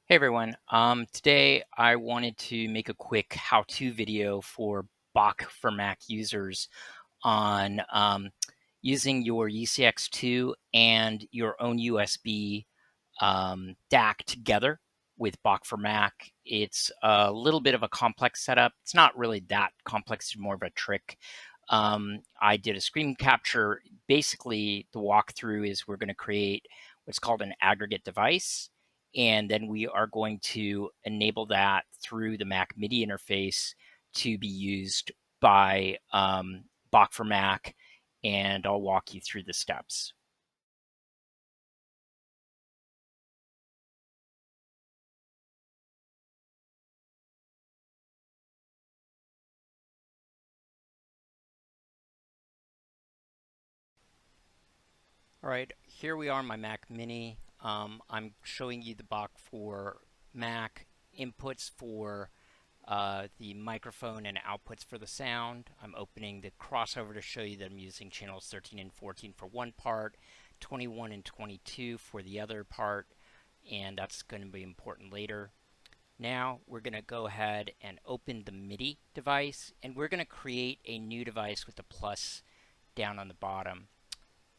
Hey everyone. Today I wanted to make a quick how-to video for Bach for Mac users on using your UCX II and your own USB DAC together with Bach for Mac. It's a little bit of a complex setup. It's not really that complex, it's more of a trick. I did a screen capture. Basically, the walkthrough is we're going to create what's called an aggregate device, and then we are going to enable that through the Mac MIDI interface to be used by Bach for Mac, and I'll walk you through the steps. All right, here we are on my Mac Mini. I'm showing you the Bach for Mac inputs for the microphone and outputs for the sound. I'm opening the crossover to show you that I'm using channels 13 and 14 for one part, 21 and 22 for the other part, and that's going to be important later. Now we're going to go ahead and open the MIDI device, and we're going to create a new device with the plus down on the bottom.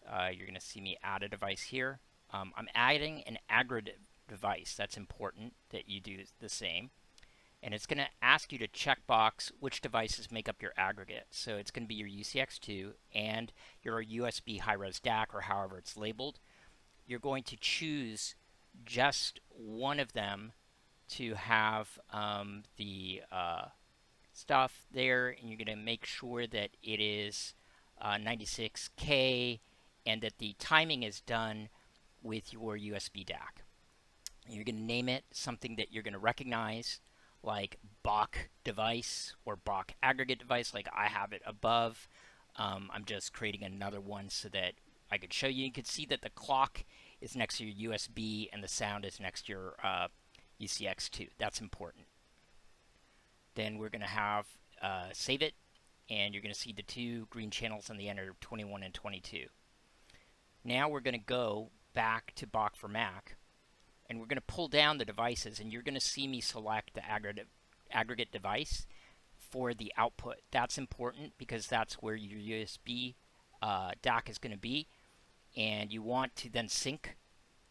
You're going to see me add a device here. I'm adding an aggregate device. That's important that you do the same. And it's going to ask you to checkbox which devices make up your aggregate. So it's going to be your UCX II and your USB high-res DAC, or however it's labeled. You're going to choose just one of them to have the stuff there, and you're going to make sure that it is 96K and that the timing is done with your USB DAC. You're going to name it something that you're going to recognize, like Bach device or Bach aggregate device, like I have it above. I'm just creating another one so that I could show you. You can see that the clock is next to your USB and the sound is next to your UCX II. That's important. Then we're going to have save it, and you're going to see the two green channels on the end are 21 and 22. Now we're going to go back to Bach for Mac, and we're going to pull down the devices, and you're going to see me select the aggregate device for the output. That's important because that's where your USB DAC is going to be, and you want to then sync,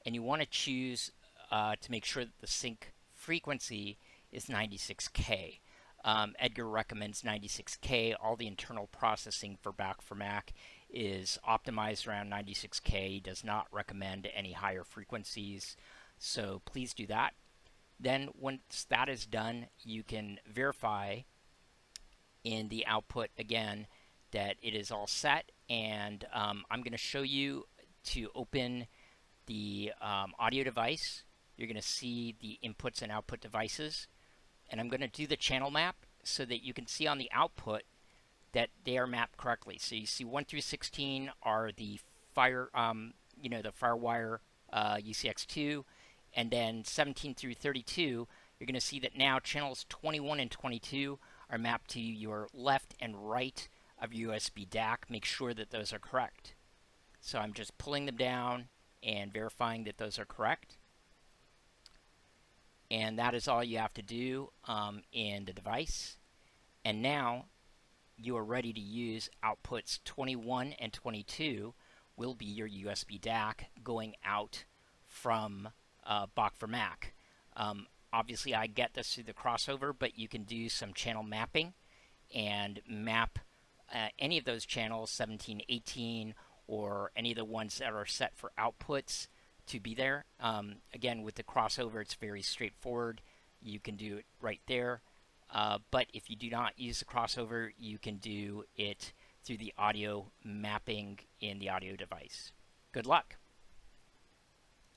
and you want to choose to make sure that the sync frequency is 96K. Edgar recommends 96K. All the internal processing for Bach for Mac is optimized around 96K. He does not recommend any higher frequencies, so please do that. Then once that is done, you can verify in the output again that it is all set, and I'm going to show you to open the audio device. You're going to see the inputs and output devices, and I'm going to do the channel map so that you can see on the output that they are mapped correctly. So you see 1 through 16 are the the FireWire UCX II, and then 17 through 32, you're going to see that now channels 21 and 22 are mapped to your left and right of your USB DAC. Make sure that those are correct. So I'm just pulling them down and verifying that those are correct. And that is all you have to do in the device. And now you are ready to use outputs 21 and 22 will be your USB DAC going out from Bach for Mac. Obviously, I get this through the crossover, but you can do some channel mapping and map any of those channels, 17, 18, or any of the ones that are set for outputs to be there. Again, with the crossover, it's very straightforward. You can do it right there. But if you do not use the crossover, you can do it through the audio mapping in the audio device. Good luck.